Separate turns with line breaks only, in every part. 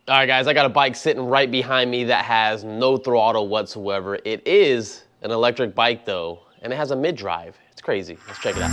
All right, guys, I got a bike sitting right behind me that has no throttle whatsoever. It is an electric bike though, and it has a mid-drive. It's crazy. Let's check it out.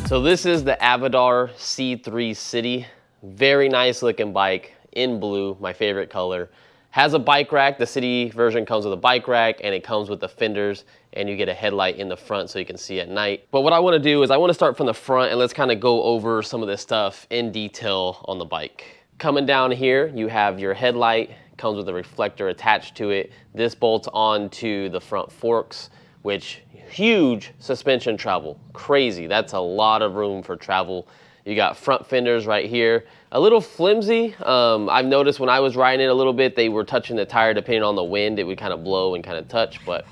So this is the AVADAR C3 City. Very nice looking bike in blue, my favorite color. Has a bike rack. The City version comes with a bike rack and it comes with the fenders, and you get a headlight in the front so you can see at night. But what I want to do is I want to start from the front and let's kind of go over some of this stuff in detail on the bike. Coming down here, you have your headlight, comes with a reflector attached to it. This bolts onto the front forks, which huge suspension travel, crazy. That's a lot of room for travel. You got front fenders right here, a little flimsy. I've noticed when I was riding it a little bit, they were touching the tire. Depending on the wind, it would kind of blow and kind of touch, but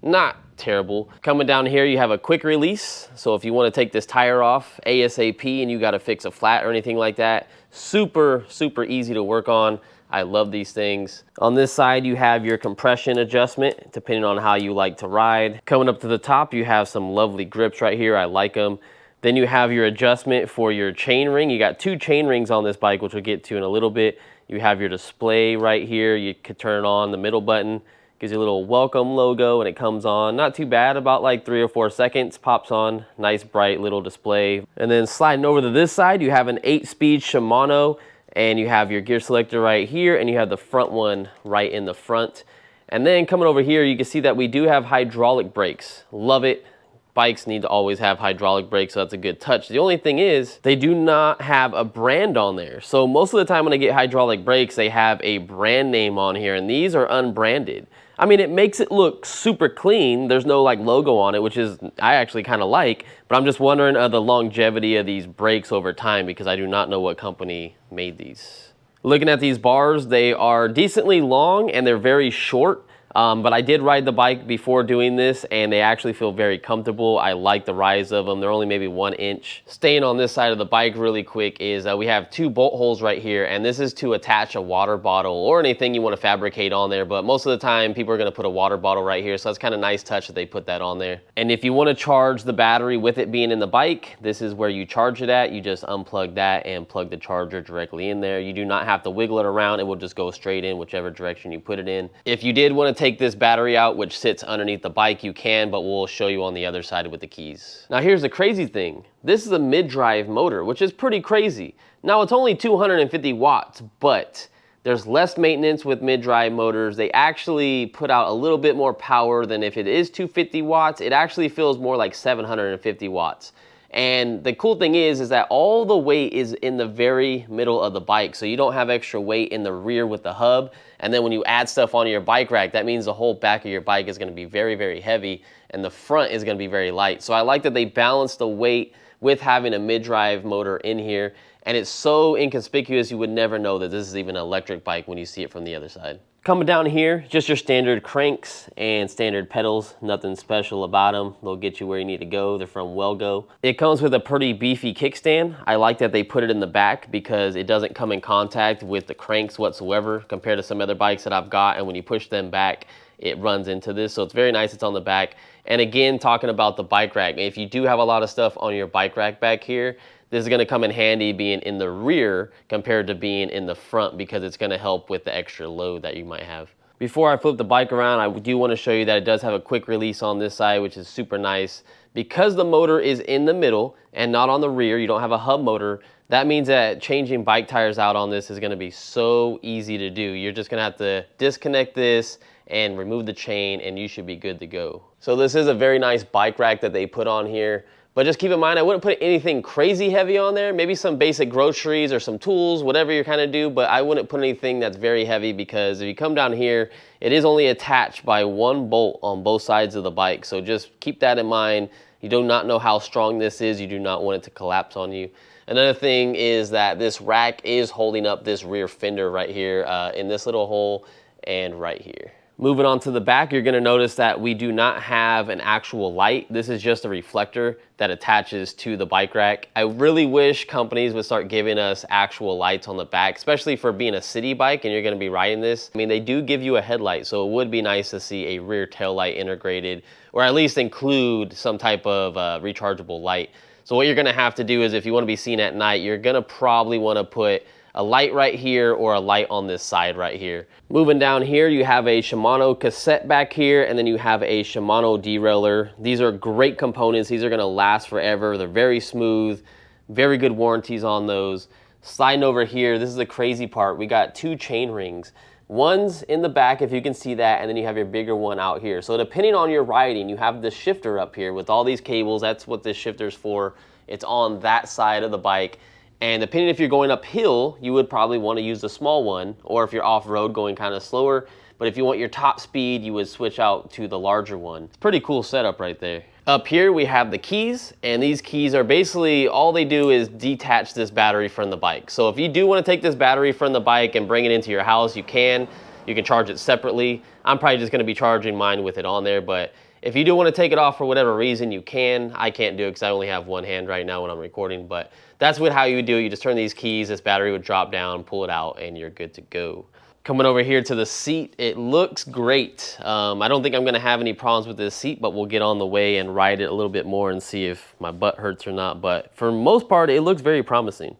not terrible. Coming down here, you have a quick release. So if you want to take this tire off ASAP and you got to fix a flat or anything like that, super, super easy to work on. I love these things. On this side, you have your compression adjustment, depending on how you like to ride. Coming up to the top, you have some lovely grips right here. I like them. Then you have your adjustment for your chain ring. You got 2 chain rings on this bike, which we'll get to in a little bit. You have your display right here. You could turn on the middle button. Gives you a little welcome logo and it comes on. Not too bad, about like 3 or 4 seconds, pops on. Nice bright little display. And then sliding over to this side, you have an 8-speed Shimano, and you have your gear selector right here, and you have the front one right in the front. And then coming over here, you can see that we do have hydraulic brakes. Love it. Bikes need to always have hydraulic brakes, so that's a good touch. The only thing is, they do not have a brand on there. So most of the time when I get hydraulic brakes, they have a brand name on here, and these are unbranded. I mean, it makes it look super clean. There's no like logo on it, which is I actually kind of like, but I'm just wondering the longevity of these brakes over time because I do not know what company made these. Looking at these bars, they are decently long and they're very short. But I did ride the bike before doing this and they actually feel very comfortable. I like the rise of them. They're only maybe 1 inch. Staying on this side of the bike really quick is we have 2 bolt holes right here, and this is to attach a water bottle or anything you want to fabricate on there. But most of the time people are going to put a water bottle right here, so that's kind of nice touch that they put that on there. And if you want to charge the battery with it being in the bike, this is where you charge it at. You just unplug that and plug the charger directly in there. You do not have to wiggle it around. It will just go straight in whichever direction you put it in. If you did want to take this battery out, which sits underneath the bike, you can, but we'll show you on the other side with the keys. Now here's the crazy thing. This is a mid-drive motor, which is pretty crazy. Now it's only 250 watts, but there's less maintenance with mid-drive motors. They actually put out a little bit more power than if it is 250 watts. It actually feels more like 750 watts. And the cool thing is that all the weight is in the very middle of the bike. So you don't have extra weight in the rear with the hub. And then when you add stuff onto your bike rack, that means the whole back of your bike is gonna be very, very heavy and the front is gonna be very light. So I like that they balance the weight with having a mid-drive motor in here. And it's so inconspicuous, you would never know that this is even an electric bike when you see it from the other side. Coming down here, just your standard cranks and standard pedals, nothing special about them. They'll get you where you need to go. They're from Wellgo. It comes with a pretty beefy kickstand. I like that they put it in the back because it doesn't come in contact with the cranks whatsoever compared to some other bikes that I've got, and when you push them back, it runs into this. So it's very nice it's on the back. And again, talking about the bike rack, if you do have a lot of stuff on your bike rack back here, this is going to come in handy being in the rear compared to being in the front because it's going to help with the extra load that you might have. Before I flip the bike around, I do want to show you that it does have a quick release on this side, which is super nice. Because the motor is in the middle and not on the rear, you don't have a hub motor, that means that changing bike tires out on this is going to be so easy to do. You're just going to have to disconnect this and remove the chain, and you should be good to go. So this is a very nice bike rack that they put on here. But just keep in mind, I wouldn't put anything crazy heavy on there. Maybe some basic groceries or some tools, whatever you kind of do, but I wouldn't put anything that's very heavy, because if you come down here, it is only attached by one bolt on both sides of the bike. So just keep that in mind. You do not know how strong this is. You do not want it to collapse on you. Another thing is that this rack is holding up this rear fender right here in this little hole and right here. Moving on to the back, you're gonna notice that we do not have an actual light. This is just a reflector that attaches to the bike rack. I really wish companies would start giving us actual lights on the back, especially for being a city bike and you're gonna be riding this. I mean, they do give you a headlight, so it would be nice to see a rear tail light integrated, or at least include some type of rechargeable light. So what you're gonna have to do is, if you wanna be seen at night, you're gonna probably wanna put a light right here or a light on this side right here. Moving down here, you have a Shimano cassette back here, and then you have a Shimano derailleur. These are great components. These are gonna last forever. They're very smooth, very good warranties on those. Sliding over here, this is the crazy part. We got two chain rings. One's in the back, if you can see that, and then you have your bigger one out here. So depending on your riding, you have the shifter up here with all these cables. That's what this shifter's for. It's on that side of the bike. And depending if you're going uphill, you would probably want to use the small one, or if you're off-road going kind of slower. But if you want your top speed, you would switch out to the larger one. It's a pretty cool setup right there. Up here we have the keys, and these keys are basically, all they do is detach this battery from the bike. So if you do want to take this battery from the bike and bring it into your house, you can. You can charge it separately. I'm probably just going to be charging mine with it on there, but if you do want to take it off for whatever reason, you can. I can't do it because I only have one hand right now when I'm recording, but that's how you would do it. You just turn these keys, this battery would drop down, pull it out, and you're good to go. Coming over here to the seat, it looks great. I don't think I'm gonna have any problems with this seat, but we'll get on the way and ride it a little bit more and see if my butt hurts or not. But for the most part, it looks very promising.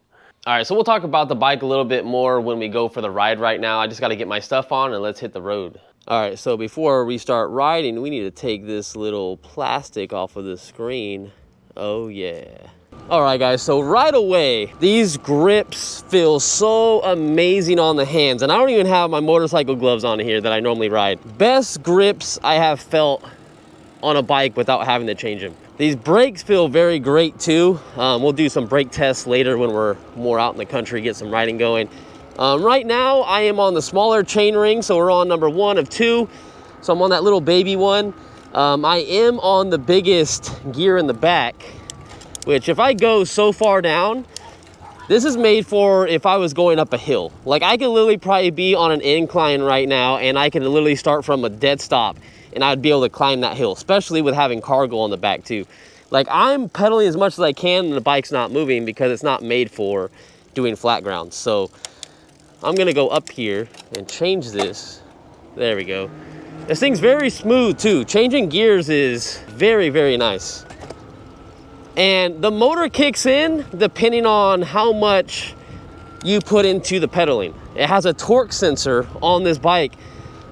All right, so we'll talk about the bike a little bit more when we go for the ride right now. I just gotta get my stuff on and let's hit the road. All right, so before we start riding, we need to take this little plastic off of the screen. Oh yeah. All right guys, so right away, these grips feel so amazing on the hands, and I don't even have my motorcycle gloves on here that I normally ride. Best grips I have felt on a bike without having to change them. These brakes feel very great too. We'll do some brake tests later when we're more out in the country, get some riding going. Right now, I am on the smaller chain ring, so we're on number 1 of 2. So I'm on that little baby one. I am on the biggest gear in the back, which if I go so far down, this is made for if I was going up a hill. Like I could literally probably be on an incline right now, and I could literally start from a dead stop and I'd be able to climb that hill, especially with having cargo on the back too. Like I'm pedaling as much as I can and the bike's not moving because it's not made for doing flat ground. So I'm gonna go up here and change this. There we go. This thing's very smooth too. Changing gears is very, very nice. And the motor kicks in depending on how much you put into the pedaling. It has a torque sensor on this bike.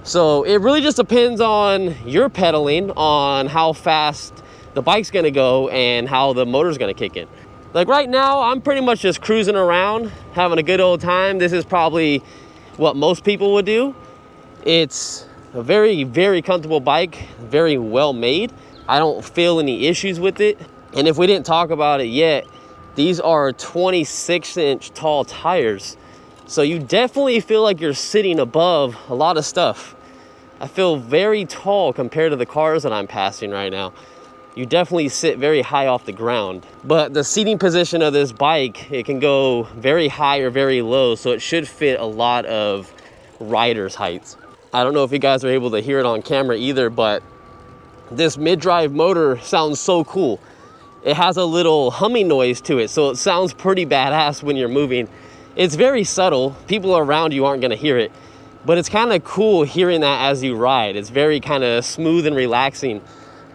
So it really just depends on your pedaling, on how fast the bike's gonna go and how the motor's gonna kick in. Like right now, I'm pretty much just cruising around, having a good old time. This is probably what most people would do. It's a very, very comfortable bike, very well made. I don't feel any issues with it. And if we didn't talk about it yet, these are 26-inch tall tires. So you definitely feel like you're sitting above a lot of stuff. I feel very tall compared to the cars that I'm passing right now. You definitely sit very high off the ground. But the seating position of this bike, it can go very high or very low, so it should fit a lot of riders' heights. I don't know if you guys are able to hear it on camera either, but this mid-drive motor sounds so cool. It has a little humming noise to it, so it sounds pretty badass when you're moving. It's very subtle. People around you aren't gonna hear it, but it's kind of cool hearing that as you ride. It's very kind of smooth and relaxing,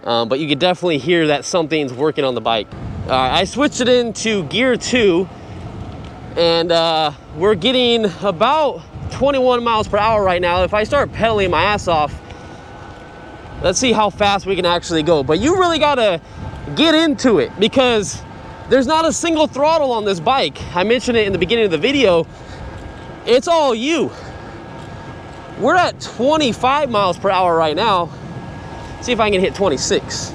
but you can definitely hear that something's working on the bike. I switched it into gear 2, and we're getting about 21 miles per hour right now. If I start pedaling my ass off, let's see how fast we can actually go. But you really gotta get into it because there's not a single throttle on this bike. I mentioned it in the beginning of the video. It's all you. We're at 25 miles per hour right now. See if I can hit 26.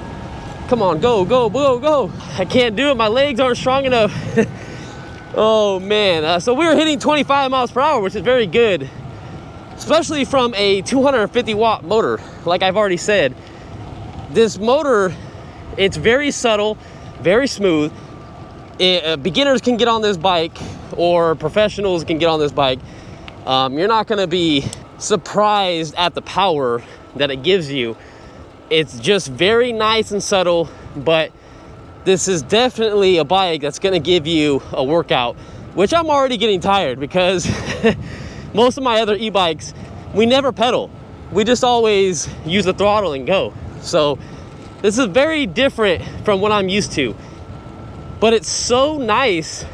Come on, go, go, go, go. I can't do it, my legs aren't strong enough. Oh man, so we were hitting 25 miles per hour, which is very good, especially from a 250 watt motor. Like I've already said, this motor, it's very subtle, very smooth. Beginners can get on this bike, or professionals can get on this bike. You're not gonna be surprised at the power that it gives you. It's just very nice and subtle, but this is definitely a bike that's gonna give you a workout, which I'm already getting tired because most of my other e-bikes, we never pedal. We just always use the throttle and go. So this is very different from what I'm used to, but it's so nice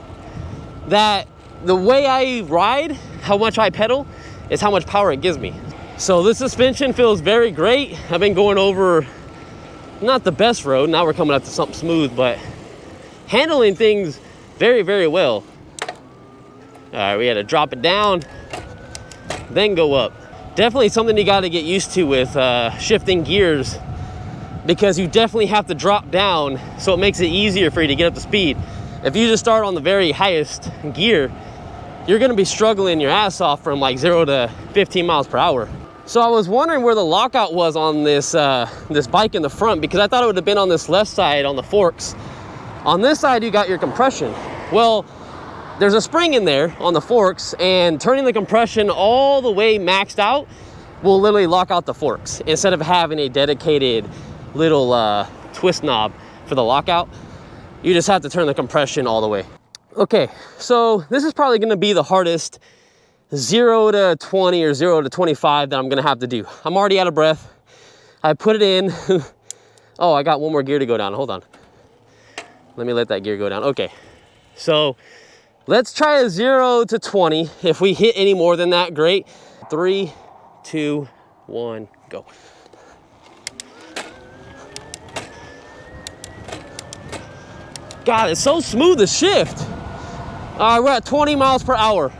that the way I ride, how much I pedal, is how much power it gives me. So this suspension feels very great. I've been going over not the best road. Now we're coming up to something smooth, but handling things very, very well. All right, we had to drop it down, then go up. Definitely something you got to get used to with shifting gears, because you definitely have to drop down so it makes it easier for you to get up to speed. If you just start on the very highest gear, you're gonna be struggling your ass off from like 0 to 15 miles per hour. So I was wondering where the lockout was on this this bike in the front, because I thought it would have been on this left side on the forks. On this side, you got your compression. Well, there's a spring in there on the forks, and turning the compression all the way maxed out will literally lock out the forks instead of having a dedicated little twist knob for the lockout. You just have to turn the compression all the way. Okay, so this is probably gonna be the hardest 0 to 20 or 0 to 25 that I'm gonna have to do. I'm already out of breath. I put it in. Oh, I got one more gear to go down. Hold on. Let me let that gear go down. Okay, so let's try a 0 to 20. If we hit any more than that, great. 3, 2, 1, go. God, it's so smooth to shift. All right, we're at 20 miles per hour.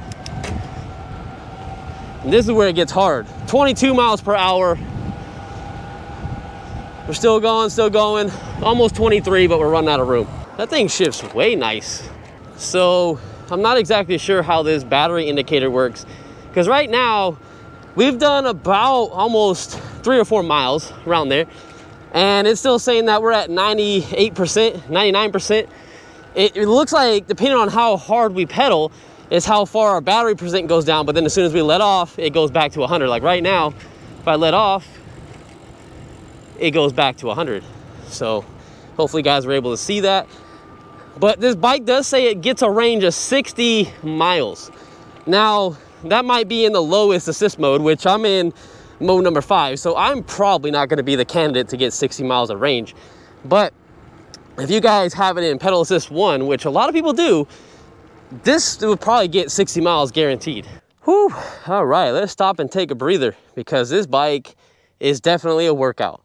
And this is where it gets hard. 22 miles per hour. We're still going. Almost 23, but we're running out of room. That thing shifts way nice. So I'm not exactly sure how this battery indicator works, because right now we've done about almost 3 or 4 miles around there, and it's still saying that we're at 98%, 99%. It looks like, depending on how hard we pedal, is how far our battery percent goes down, but then as soon as we let off, it goes back to 100. Like right now, if I let off, it goes back to 100. So hopefully you guys were able to see that. But this bike does say it gets a range of 60 miles. Now, that might be in the lowest assist mode, which I'm in mode number 5. So I'm probably not gonna be the candidate to get 60 miles of range. But if you guys have it in pedal assist 1, which a lot of people do, this would probably get 60 miles guaranteed. Whew, all right, let's stop and take a breather, because this bike is definitely a workout.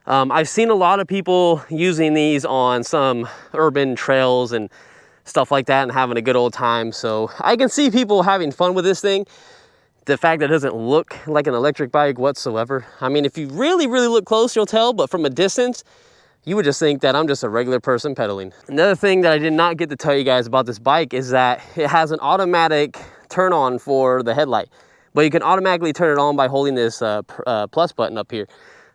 I've seen a lot of people using these on some urban trails and stuff like that and having a good old time. So I can see people having fun with this thing. The fact that it doesn't look like an electric bike whatsoever. I mean, if you really, really look close, you'll tell, but from a distance, you would just think that I'm just a regular person pedaling. Another thing that I did not get to tell you guys about this bike is that it has an automatic turn on for the headlight, but you can automatically turn it on by holding this plus button up here.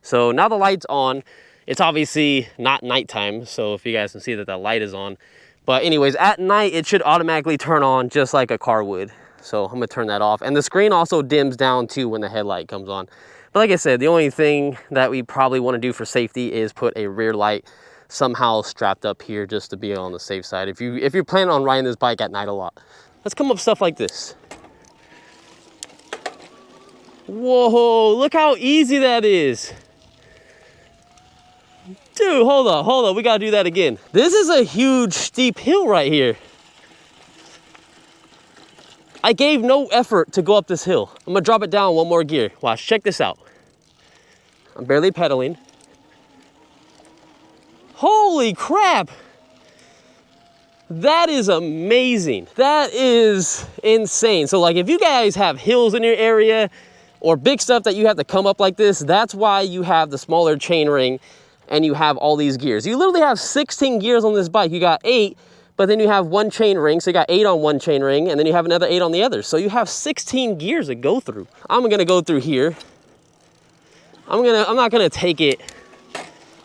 So now the light's on. It's obviously not nighttime, so if you guys can see that the light is on. But anyways, at night, it should automatically turn on just like a car would. So I'm gonna turn that off. And the screen also dims down too when the headlight comes on. But like I said, the only thing that we probably want to do for safety is put a rear light somehow strapped up here just to be on the safe side if you're planning on riding this bike at night a lot. Let's come up with stuff like this. Whoa, look how easy that is. Dude, hold on, we gotta do that again. This is a huge steep hill right here. I gave no effort to go up this hill. I'm gonna drop it down 1 more gear. Watch, check this out. I'm barely pedaling. Holy crap! That is amazing. That is insane. So like if you guys have hills in your area, or big stuff that you have to come up like this, that's why you have the smaller chain ring and you have all these gears. You literally have 16 gears on this bike. You got 8, but then you have one chain ring, so you got 8 on one chain ring, and then you have another 8 on the other. So you have 16 gears to go through. I'm gonna go through here. I'm not gonna take it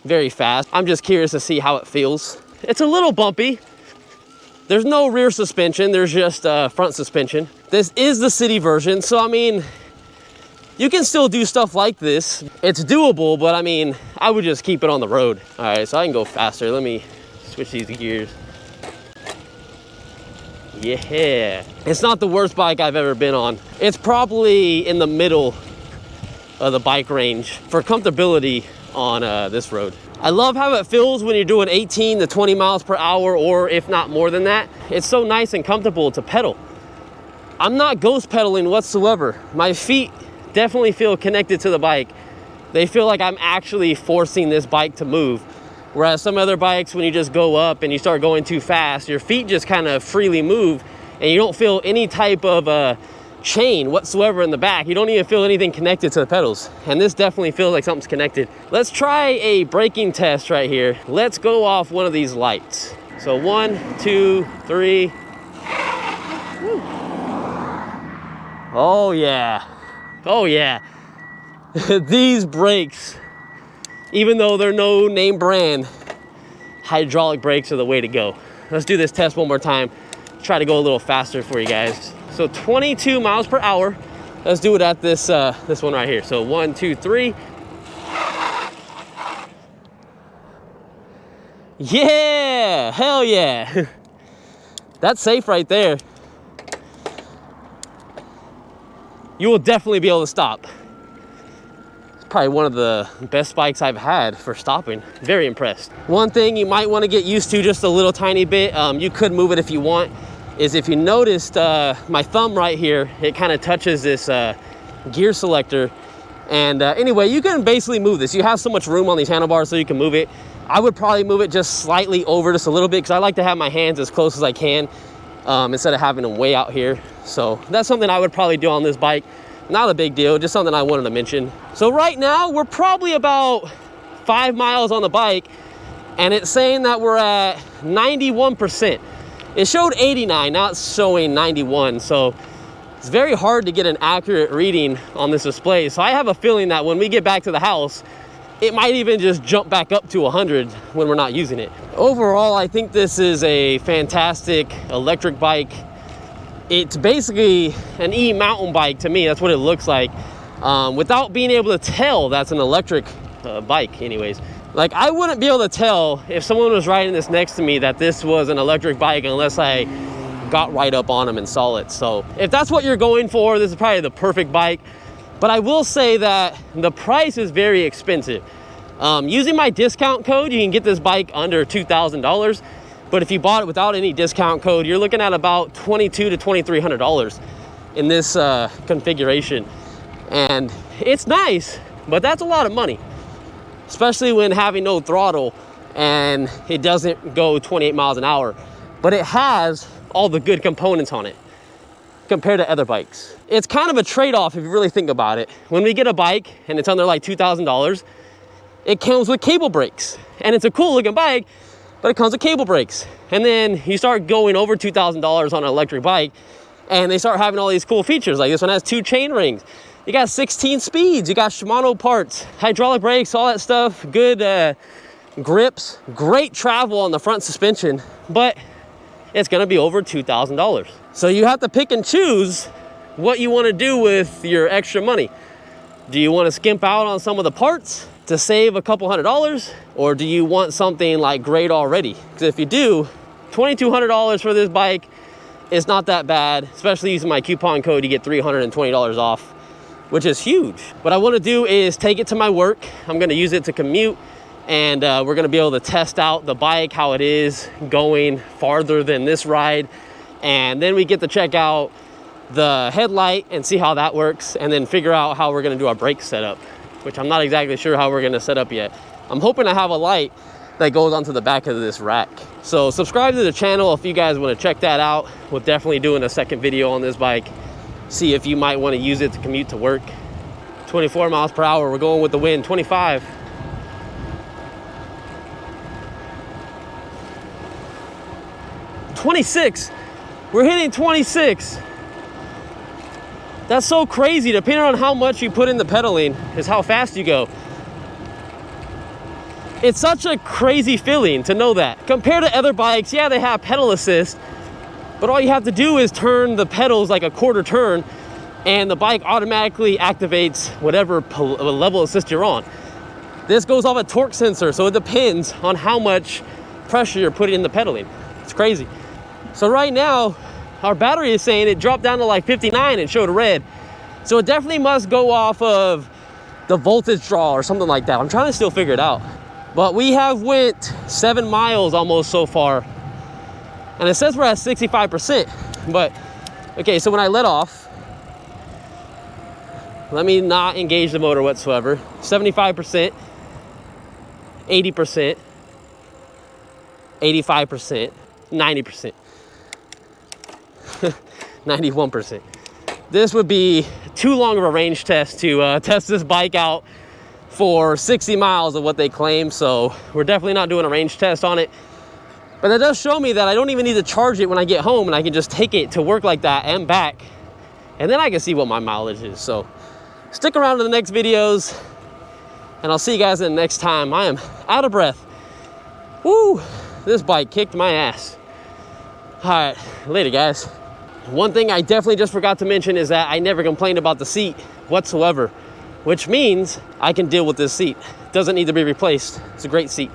very fast. I'm just curious to see how it feels. It's a little bumpy. There's no rear suspension, there's just front suspension. This is the city version, so I mean, you can still do stuff like this. It's doable, but I mean, I would just keep it on the road. All right, so I can go faster. Let me switch these gears. Yeah, it's not the worst bike I've ever been on. It's probably in the middle of the bike range for comfortability on this road. I love how it feels when you're doing 18 to 20 miles per hour, or if not more than that. It's so nice and comfortable to pedal. I'm not ghost pedaling whatsoever. My feet definitely feel connected to the bike. They feel like I'm actually forcing this bike to move. Whereas some other bikes, when you just go up and you start going too fast, your feet just kind of freely move and you don't feel any type of chain whatsoever in the back. You don't even feel anything connected to the pedals. And this definitely feels like something's connected. Let's try a braking test right here. Let's go off one of these lights. So 1, 2, 3. Woo. Oh yeah. Oh yeah. These brakes, even though they're no name brand, hydraulic brakes are the way to go. Let's do this test one more time. Try to go a little faster for you guys. So 22 miles per hour. Let's do it at this this one right here. So 1, 2, 3. Yeah, hell yeah. That's safe right there. You will definitely be able to stop. It's probably one of the best bikes I've had for stopping. Very impressed. One thing you might want to get used to just a little tiny bit, you could move it if you want, is if you noticed my thumb right here, it kind of touches this gear selector. And anyway, you can basically move this. You have so much room on these handlebars so you can move it. I would probably move it just slightly over just a little bit because I like to have my hands as close as I can instead of having them way out here. So that's something I would probably do on this bike. Not a big deal, just something I wanted to mention. So right now we're probably about 5 miles on the bike and it's saying that we're at 91%. It showed 89, now it's showing 91. So it's very hard to get an accurate reading on this display. So I have a feeling that when we get back to the house, it might even just jump back up to 100 when we're not using it. Overall, I think this is a fantastic electric bike. It's basically an e-mountain bike to me. That's what it looks like. Without being able to tell that's an electric bike anyways. Like I wouldn't be able to tell if someone was riding this next to me that this was an electric bike unless I got right up on them and saw it. So if that's what you're going for, this is probably the perfect bike. But I will say that the price is very expensive. Using my discount code, you can get this bike under $2,000. But if you bought it without any discount code, you're looking at about $2,200 to $2,300 in this configuration. And it's nice, but that's a lot of money, especially when having no throttle and it doesn't go 28 miles an hour. But it has all the good components on it compared to other bikes. It's kind of a trade-off if you really think about it. When we get a bike and it's under like $2,000, it comes with cable brakes. And it's a cool looking bike, but it comes with cable brakes. And then you start going over $2,000 on an electric bike and they start having all these cool features. Like this one has 2 chain rings. You got 16 speeds, you got Shimano parts, hydraulic brakes, all that stuff, good grips, great travel on the front suspension, but it's gonna be over $2,000. So you have to pick and choose what you wanna do with your extra money. Do you wanna skimp out on some of the parts to save a couple $100s? Or do you want something like great already? Because if you do, $2,200 for this bike is not that bad, especially using my coupon code, you get $320 off, which is huge. What I wanna do is take it to my work. I'm gonna use it to commute and we're gonna be able to test out the bike, how it is going farther than this ride. And then we get to check out the headlight and see how that works and then figure out how we're gonna do our brake setup, which I'm not exactly sure how we're gonna set up yet. I'm hoping to have a light that goes onto the back of this rack. So subscribe to the channel if you guys wanna check that out. We're definitely doing a second video on this bike. See if you might wanna use it to commute to work. 24 miles per hour. We're going with the wind. 25. $26. We're hitting 26. That's so crazy. Depending on how much you put in the pedaling is how fast you go. It's such a crazy feeling to know that. Compared to other bikes, yeah, they have pedal assist, but all you have to do is turn the pedals like a quarter turn and the bike automatically activates whatever level assist you're on. This goes off a torque sensor, so it depends on how much pressure you're putting in the pedaling. It's crazy. So right now, our battery is saying it dropped down to like 59 and showed red. So it definitely must go off of the voltage draw or something like that. I'm trying to still figure it out. But we have went 7 miles almost so far. And it says we're at 65%. But, okay, so when I let off, let me not engage the motor whatsoever. 75%, 80%, 85%, 90%. 91%. This would be too long of a range test to test this bike out for 60 miles of what they claim, so we're definitely not doing a range test on it. But that does show me that I don't even need to charge it when I get home, and I can just take it to work like that and back, and then I can see what my mileage is. So stick around to the next videos, and I'll see you guys in the next time. I am out of breath. Woo! This bike kicked my ass. All right, later guys. One thing I definitely just forgot to mention is that I never complained about the seat whatsoever, which means I can deal with this seat. It doesn't need to be replaced. It's a great seat.